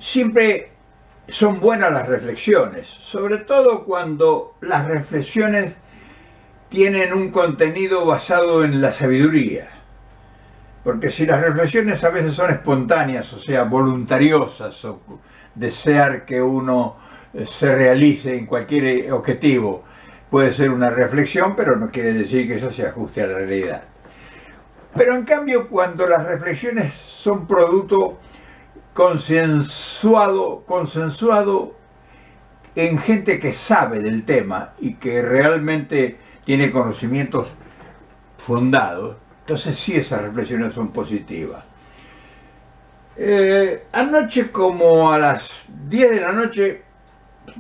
siempre son buenas las reflexiones, sobre todo cuando las reflexiones tienen un contenido basado en la sabiduría. Porque si las reflexiones a veces son espontáneas, o sea, voluntariosas, o desear que uno se realice en cualquier objetivo, puede ser una reflexión, pero no quiere decir que eso se ajuste a la realidad. Pero en cambio, cuando las reflexiones son producto consensuado en gente que sabe del tema y que realmente tiene conocimientos fundados, entonces sí, esas reflexiones son positivas. Anoche, como a las 10 de la noche,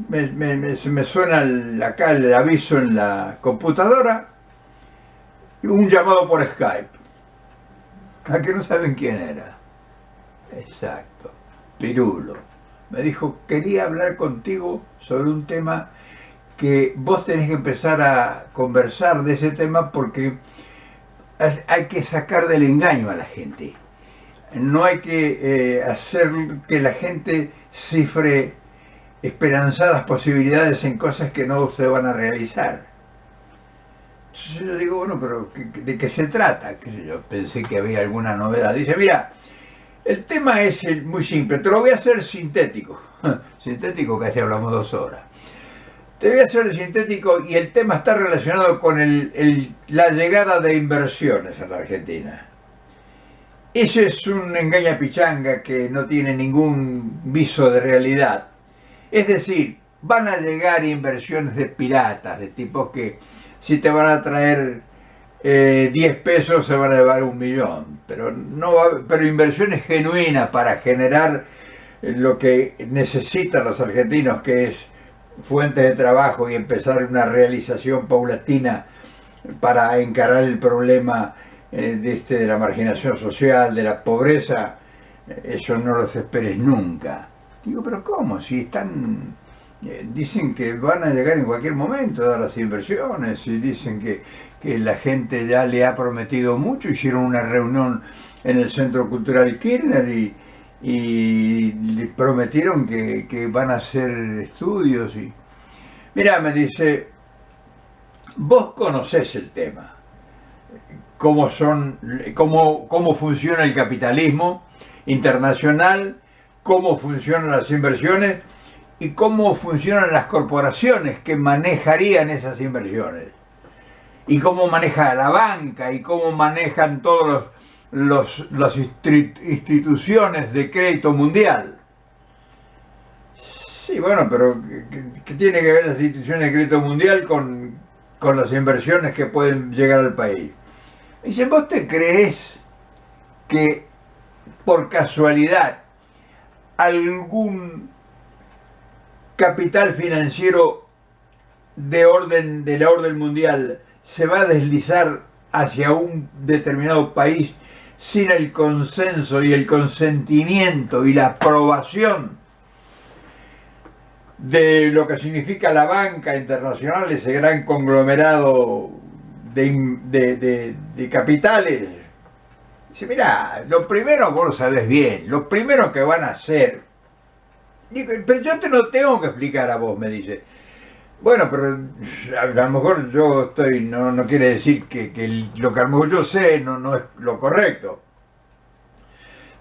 me suena acá el aviso en la computadora, un llamado por Skype. ¿A que no saben quién era? Exacto, Pirulo. Me dijo, quería hablar contigo sobre un tema que vos tenés que empezar a conversar de ese tema porque hay que sacar del engaño a la gente. No hay que hacer que la gente cifre esperanzadas posibilidades en cosas que no se van a realizar. Entonces yo digo, bueno, pero ¿de qué se trata? ¿Qué sé yo? Pensé que había alguna novedad. Dice, mira, el tema es muy simple, te lo voy a hacer sintético. Sintético, casi hablamos 2 horas. Te voy a hacer sintético y el tema está relacionado con la llegada de inversiones a la Argentina. Ese es un engañapichanga que no tiene ningún viso de realidad. Es decir, van a llegar inversiones de piratas, de tipos que si te van a traer 10 pesos se van a llevar 1.000.000, pero inversiones genuinas para generar lo que necesitan los argentinos, que es fuentes de trabajo y empezar una realización paulatina para encarar el problema de la marginación social, de la pobreza. Eso no los esperes nunca. Digo, pero ¿cómo? Si están... dicen que van a llegar en cualquier momento dadas las inversiones y dicen que la gente ya le ha prometido mucho. Hicieron una reunión en el Centro Cultural Kirchner y le prometieron que van a hacer estudios. Y mirá, me dice, vos conocés el tema, cómo funciona el capitalismo internacional, cómo funcionan las inversiones y cómo funcionan las corporaciones que manejarían esas inversiones, y cómo maneja la banca y cómo manejan todas las instituciones de crédito mundial. Sí, bueno, pero ¿qué tiene que ver las instituciones de crédito mundial con las inversiones que pueden llegar al país? Me dicen, ¿vos te creés que por casualidad algún capital financiero de la orden mundial se va a deslizar hacia un determinado país sin el consenso y el consentimiento y la aprobación de lo que significa la banca internacional, ese gran conglomerado de capitales? Dice, mira, lo primero, vos lo sabés bien, lo primero que van a hacer, digo, pero yo te lo tengo que explicar a vos, me dice. Bueno, pero a lo mejor yo estoy, no quiere decir que lo que a lo mejor yo sé no es lo correcto.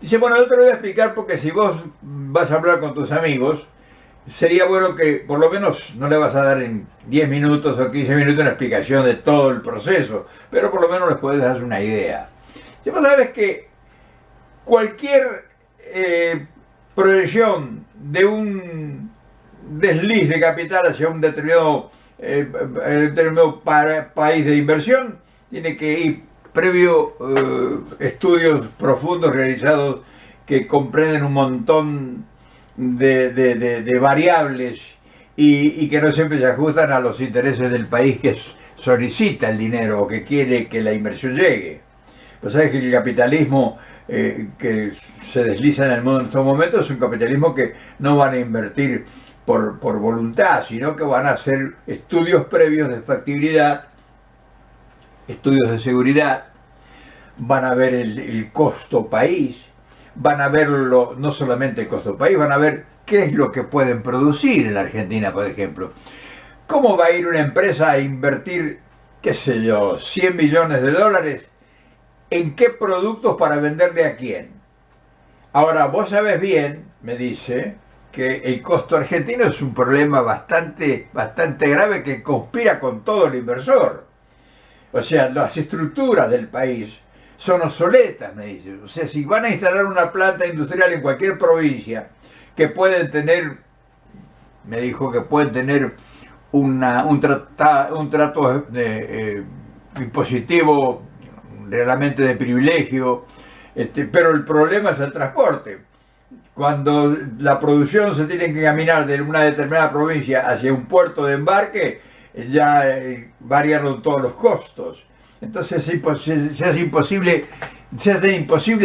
Dice, bueno, yo te lo voy a explicar porque si vos vas a hablar con tus amigos, sería bueno que por lo menos no le vas a dar en 10 minutos o 15 minutos una explicación de todo el proceso, pero por lo menos les puedes dar una idea. Si vos sabes que cualquier proyección de un desliz de capital hacia un determinado país de inversión tiene que ir previo estudios profundos realizados que comprenden un montón de variables y que no siempre se ajustan a los intereses del país que solicita el dinero o que quiere que la inversión llegue. Pues sabes que el capitalismo que se desliza en el mundo en estos momentos es un capitalismo que no van a invertir por voluntad, sino que van a hacer estudios previos de factibilidad, estudios de seguridad, van a ver el costo país, van a verlo, no solamente el costo del país, van a ver qué es lo que pueden producir en la Argentina, por ejemplo. ¿Cómo va a ir una empresa a invertir, qué sé yo, 100 millones de dólares en qué productos para venderle a quién? Ahora, vos sabés bien, me dice, que el costo argentino es un problema bastante grave que conspira con todo el inversor. O sea, las estructuras del país son obsoletas, me dice. O sea, si van a instalar una planta industrial en cualquier provincia, que pueden tener, me dijo que pueden tener un trato impositivo realmente de privilegio, pero el problema es el transporte. Cuando la producción se tiene que caminar de una determinada provincia hacia un puerto de embarque, ya variaron todos los costos. Entonces se hace imposible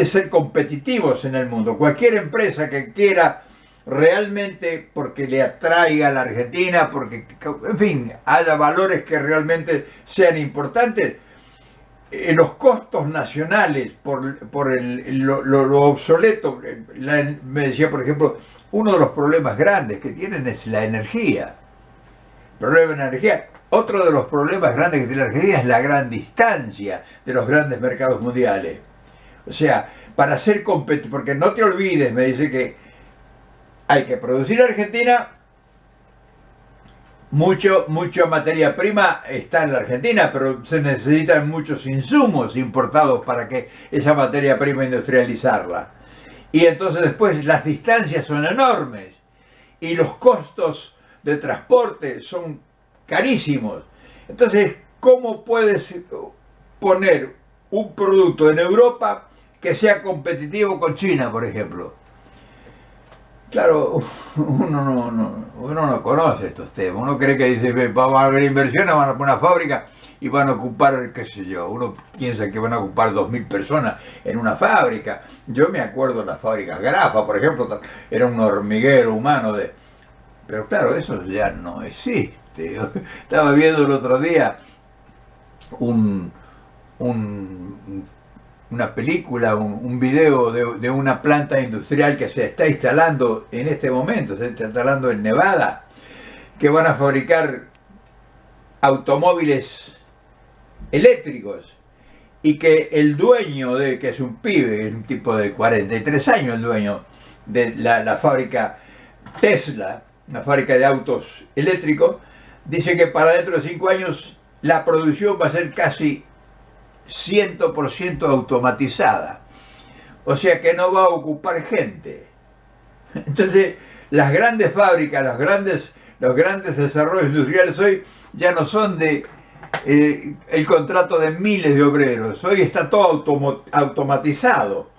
ser competitivos en el mundo. Cualquier empresa que quiera realmente, porque le atraiga a la Argentina, porque, en fin, haya valores que realmente sean importantes, los costos nacionales por lo obsoleto, me decía, por ejemplo, uno de los problemas grandes que tienen es la energía. Problema de energía. Otro de los problemas grandes que tiene la Argentina es la gran distancia de los grandes mercados mundiales. O sea, para ser competitivo, porque no te olvides, me dice que hay que producir en Argentina. Mucha materia prima está en la Argentina, pero se necesitan muchos insumos importados para que esa materia prima industrializarla. Y entonces después las distancias son enormes y los costos de transporte son carísimos. Entonces, ¿cómo puedes poner un producto en Europa que sea competitivo con China, por ejemplo? Claro, uno no conoce estos temas. Uno cree que dice, va a haber inversiones, van a poner una fábrica y van a ocupar, qué sé yo, uno piensa que van a ocupar 2000 personas en una fábrica. Yo me acuerdo de las fábricas Grafa, por ejemplo, era un hormiguero humano de... Pero claro, eso ya no existe. Estaba viendo el otro día una película, un video de una planta industrial que se está instalando en este momento, se está instalando en Nevada, que van a fabricar automóviles eléctricos y que el dueño, que es un pibe, es un tipo de 43 años, el dueño de la fábrica Tesla, una fábrica de autos eléctricos, dice que para dentro de 5 años la producción va a ser casi 100% automatizada. O sea que no va a ocupar gente. Entonces, las grandes fábricas, los grandes desarrollos industriales hoy ya no son de el contrato de miles de obreros. Hoy está todo automatizado.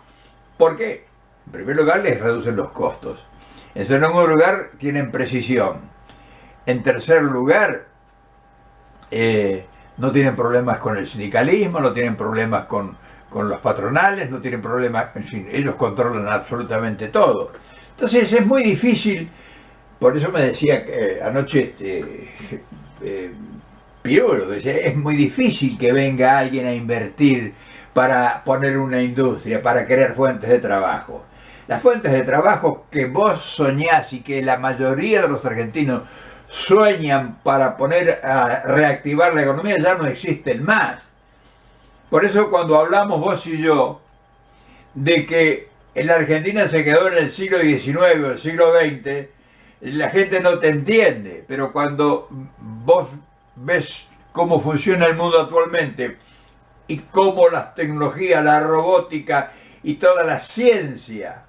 ¿Por qué? En primer lugar, les reducen los costos. En segundo lugar, tienen precisión. En tercer lugar, no tienen problemas con el sindicalismo, no tienen problemas con los patronales, no tienen problemas, en fin, ellos controlan absolutamente todo. Entonces es muy difícil, por eso me decía anoche Pirulo, decía, es muy difícil que venga alguien a invertir para poner una industria, para crear fuentes de trabajo. Las fuentes de trabajo que vos soñás y que la mayoría de los argentinos sueñan para poner a reactivar la economía ya no existen más. Por eso cuando hablamos vos y yo de que en la Argentina se quedó en el siglo XIX o el siglo XX, la gente no te entiende, pero cuando vos ves cómo funciona el mundo actualmente y cómo las tecnologías, la robótica y toda la ciencia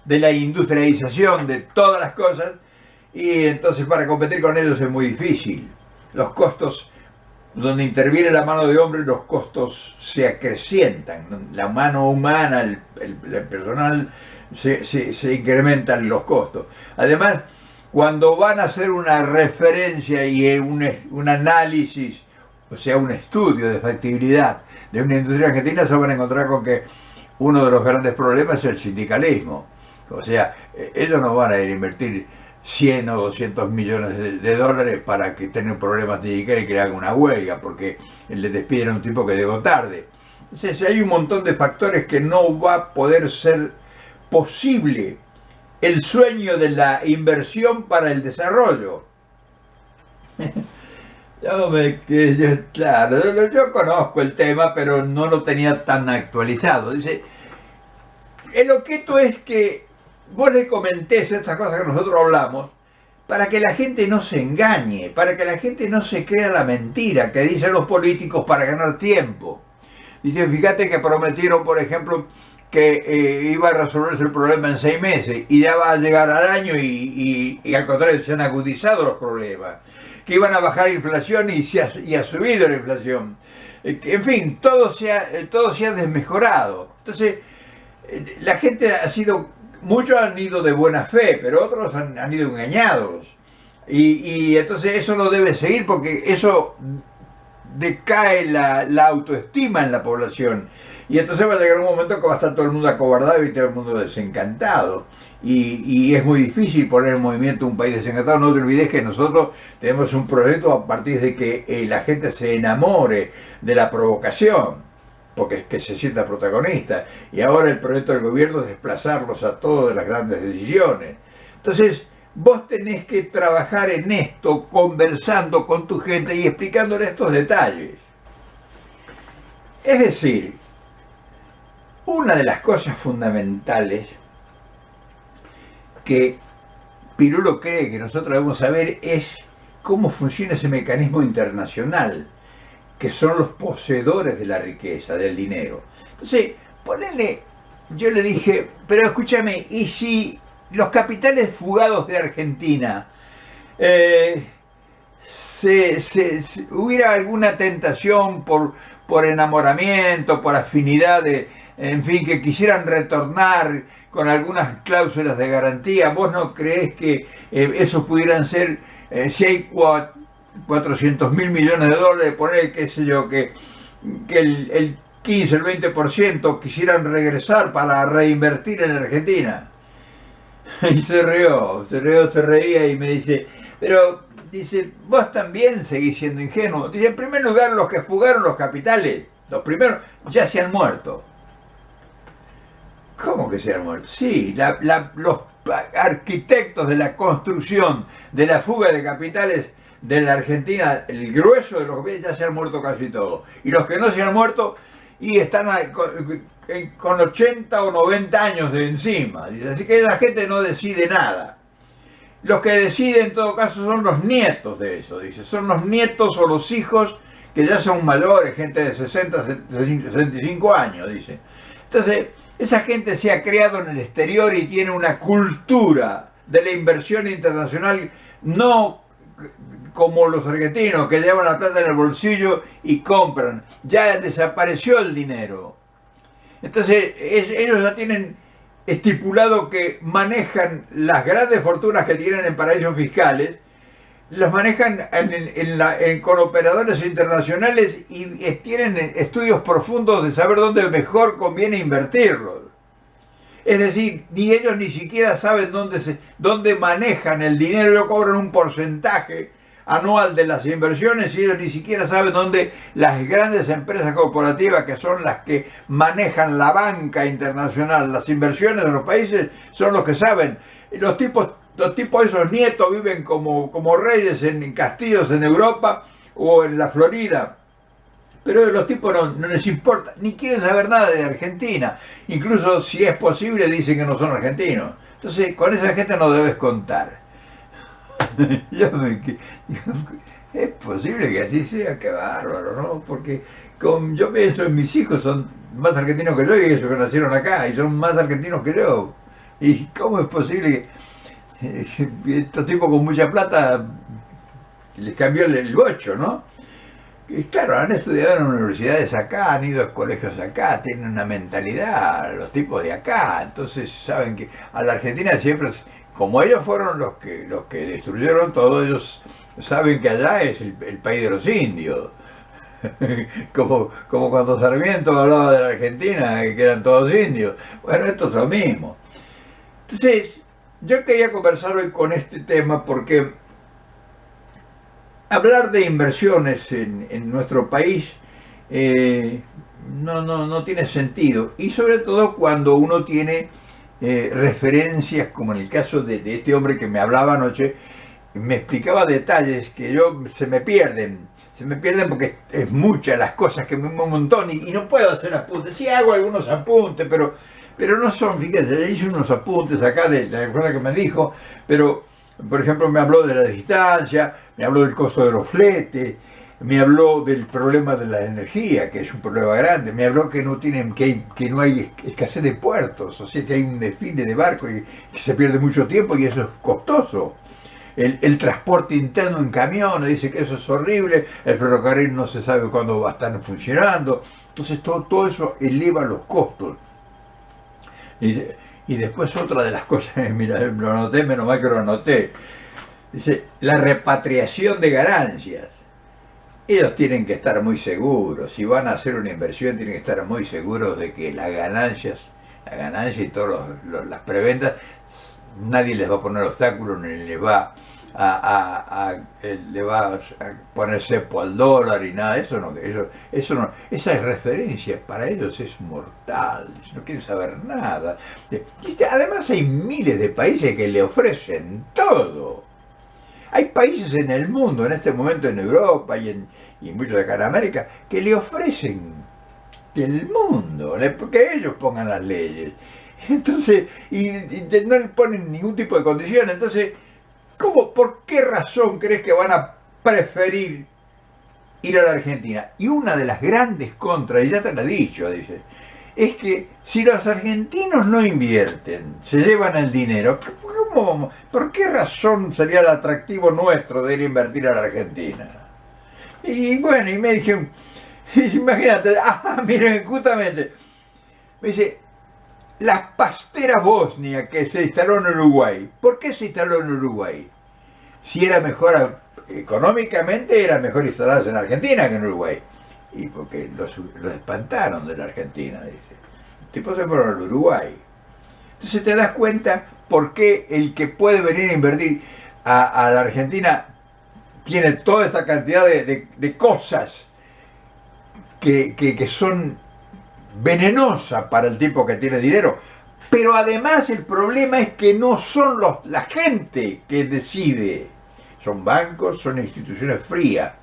de la industrialización de todas las cosas, y entonces para competir con ellos es muy difícil. Los costos, donde interviene la mano de hombre, los costos se acrecientan. La mano humana, el personal, se incrementan los costos. Además, cuando van a hacer una referencia y un análisis, o sea, un estudio de factibilidad de una industria argentina, se van a encontrar con que uno de los grandes problemas es el sindicalismo. O sea, ellos no van a ir a invertir 100 o 200 millones de dólares para que tengan problemas de sindical y que le hagan una huelga, porque le despiden a un tipo que llegó tarde. Entonces hay un montón de factores que no va a poder ser posible el sueño de la inversión para el desarrollo. Claro, yo conozco el tema, pero no lo tenía tan actualizado. Dice, el objeto es que vos le comentés estas cosas que nosotros hablamos, para que la gente no se engañe, para que la gente no se crea la mentira que dicen los políticos para ganar tiempo. Dice, fíjate que prometieron, por ejemplo, que iba a resolverse el problema en 6 meses y ya va a llegar al año y al contrario se han agudizado los problemas, que iban a bajar la inflación y ha subido la inflación. En fin, todo se ha desmejorado. Entonces, la gente ha sido, muchos han ido de buena fe, pero otros han ido engañados. Y entonces eso no debe seguir porque eso decae la autoestima en la población. Y entonces va a llegar un momento que va a estar todo el mundo acobardado y todo el mundo desencantado. Y es muy difícil poner en movimiento un país desencantado. No te olvides que nosotros tenemos un proyecto a partir de que la gente se enamore de la provocación, porque es que se sienta protagonista. Y ahora el proyecto del gobierno es desplazarlos a todos de las grandes decisiones. Entonces, vos tenés que trabajar en esto, conversando con tu gente y explicándole estos detalles. Es decir, una de las cosas fundamentales que Pirulo cree que nosotros debemos saber es cómo funciona ese mecanismo internacional, que son los poseedores de la riqueza, del dinero. Entonces, yo le dije, pero escúchame, ¿y si los capitales fugados de Argentina hubiera alguna tentación por enamoramiento, por afinidad, en fin, que quisieran retornar con algunas cláusulas de garantía? ¿Vos no creés que esos pudieran ser, si hay 400.000 millones de dólares, poner, qué sé yo, que el 15, el 20% quisieran regresar para reinvertir en Argentina? Y se reía y me dice, pero, dice, vos también seguís siendo ingenuo. Dice, en primer lugar, los que fugaron los capitales, los primeros, ya se han muerto. ¿Cómo que se han muerto? Sí, los arquitectos de la construcción de la fuga de capitales de la Argentina, el grueso de los que ya se han muerto casi todos. Y los que no se han muerto y están con 80 o 90 años de encima. Dice, así que esa gente no decide nada. Los que deciden en todo caso son los nietos de eso, dice. Son los nietos o los hijos que ya son mayores, gente de 60, 65 años, dice. Entonces, esa gente se ha creado en el exterior y tiene una cultura de la inversión internacional, no como los argentinos que llevan la plata en el bolsillo y compran. Ya desapareció el dinero. Entonces, ellos ya tienen estipulado que manejan las grandes fortunas que tienen en paraísos fiscales, las manejan con operadores internacionales y tienen estudios profundos de saber dónde mejor conviene invertirlos. Es decir, ni ellos ni siquiera saben dónde manejan el dinero. Ellos cobran un porcentaje anual de las inversiones y ellos ni siquiera saben dónde las grandes empresas corporativas, que son las que manejan la banca internacional, las inversiones de los países, son los que saben. Los tipos esos nietos viven como reyes en castillos en Europa o en la Florida. Pero los tipos no les importa, ni quieren saber nada de Argentina. Incluso si es posible dicen que no son argentinos. Entonces con esa gente no debes contar. Es posible que así sea, qué bárbaro, ¿no? Porque yo pienso en mis hijos, son más argentinos que yo y ellos que nacieron acá, y son más argentinos que yo. ¿Y cómo es posible que estos tipos con mucha plata les cambió el bocho, ¿no? Y claro, han estudiado en universidades acá, han ido a colegios acá, tienen una mentalidad, los tipos de acá, entonces saben que a la Argentina siempre, como ellos fueron los que destruyeron todo, ellos saben que allá es el país de los indios. como cuando Sarmiento hablaba de la Argentina, que eran todos indios. Bueno, esto es lo mismo. Entonces, yo quería conversar hoy con este tema porque hablar de inversiones en nuestro país no tiene sentido. Y sobre todo cuando uno tiene referencias, como en el caso de este hombre que me hablaba anoche, me explicaba detalles que se me pierden porque es muchas las cosas, que un montón, y no puedo hacer apuntes. Sí hago algunos apuntes, pero no son, fíjate, hice unos apuntes acá de la cosa que me dijo, pero, por ejemplo, me habló de la distancia, me habló del costo de los fletes, me habló del problema de la energía, que es un problema grande, me habló que que no hay escasez de puertos, o sea que hay un desfile de barcos y que se pierde mucho tiempo y eso es costoso. El transporte interno en camiones, dice que eso es horrible, el ferrocarril no se sabe cuándo va a estar funcionando, entonces todo eso eleva los costos. Y, y después otra de las cosas, mira, lo anoté, menos mal que lo anoté, dice, la repatriación de ganancias. Ellos tienen que estar muy seguros, si van a hacer una inversión tienen que estar muy seguros de que la ganancia y todas las preventas, nadie les va a poner obstáculos ni les va le va a poner cepo al dólar y nada, eso no, esa es referencia, para ellos es mortal, no quieren saber nada. Y además hay miles de países que le ofrecen todo. Hay países en el mundo, en este momento en Europa y muchos de acá en América, que le ofrecen el mundo, que ellos pongan las leyes. Entonces, y no le ponen ningún tipo de condición. Entonces, ¿por qué razón crees que van a preferir ir a la Argentina? Y una de las grandes contras, y ya te lo he dicho, dice, es que si los argentinos no invierten, se llevan el dinero, ¿por qué razón sería el atractivo nuestro de ir a invertir a la Argentina? Y bueno, y me dijeron, imagínate, miren, justamente, me dice, la pastera Bosnia que se instaló en Uruguay, ¿por qué se instaló en Uruguay? Si era mejor, económicamente era mejor instalarse en Argentina que en Uruguay. Y porque los espantaron de la Argentina, dice. Los tipos se fueron al Uruguay. Entonces te das cuenta por qué el que puede venir a invertir a la Argentina tiene toda esta cantidad de cosas que son venenosas para el tipo que tiene dinero. Pero además el problema es que no son la gente que decide. Son bancos, son instituciones frías.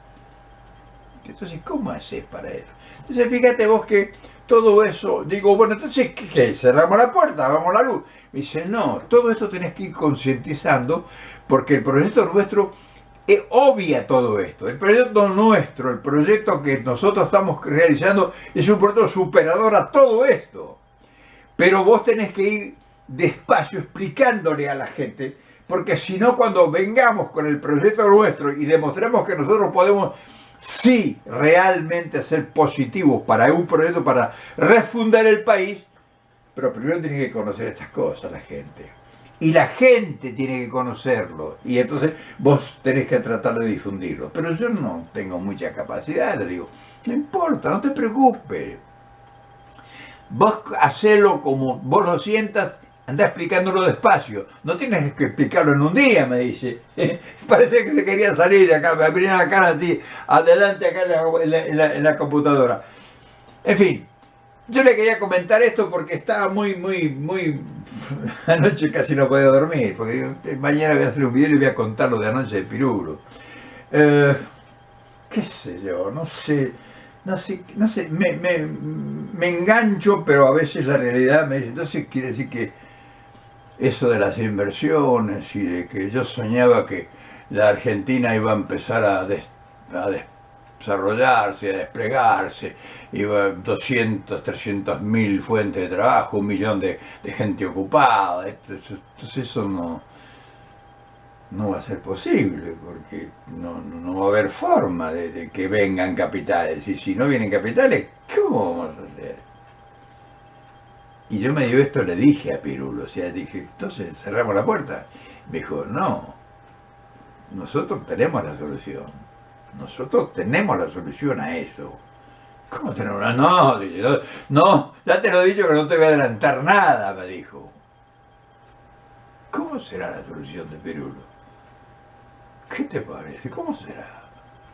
Entonces, ¿cómo haces para eso? Entonces, fíjate vos que todo eso, digo, bueno, entonces, ¿qué? ¿Cerramos la puerta? ¿Vamos a la luz? Me dice, no, todo esto tenés que ir concientizando porque el proyecto nuestro obvia todo esto. El proyecto nuestro, el proyecto que nosotros estamos realizando es un proyecto superador a todo esto. Pero vos tenés que ir despacio explicándole a la gente, porque si no, cuando vengamos con el proyecto nuestro y demostremos que nosotros podemos sí realmente ser positivos para un proyecto para refundar el país, pero primero tiene que conocer estas cosas la gente. Y la gente tiene que conocerlo. Y entonces vos tenés que tratar de difundirlo. Pero yo no tengo mucha capacidad, le digo, no importa, no te preocupes. Vos hacelo como vos lo sientas, andá explicándolo despacio. No tienes que explicarlo en un día, me dice. Parece que se quería salir de acá, me abría la cara a ti, adelante acá en la computadora. En fin, yo le quería comentar esto porque estaba muy... Anoche casi no podía dormir, porque digo, mañana voy a hacer un video y voy a contar lo de anoche de Pirulo. Qué sé yo, no sé, me engancho, pero a veces la realidad me dice, entonces quiere decir que eso de las inversiones y de que yo soñaba que la Argentina iba a empezar a desarrollarse, a desplegarse, iba 200, 300 mil fuentes de trabajo, 1 millón de gente ocupada, entonces eso no va a ser posible, porque no va a haber forma de que vengan capitales, y si no vienen capitales, ¿cómo vamos a hacer? Y yo medio esto le dije a Pirulo, o sea, dije, entonces cerramos la puerta. Me dijo, no, nosotros tenemos la solución. Nosotros tenemos la solución a eso. ¿Cómo tenemos una? No, no, ya te lo he dicho que no te voy a adelantar nada, me dijo. ¿Cómo será la solución de Pirulo? ¿Qué te parece? ¿Cómo será?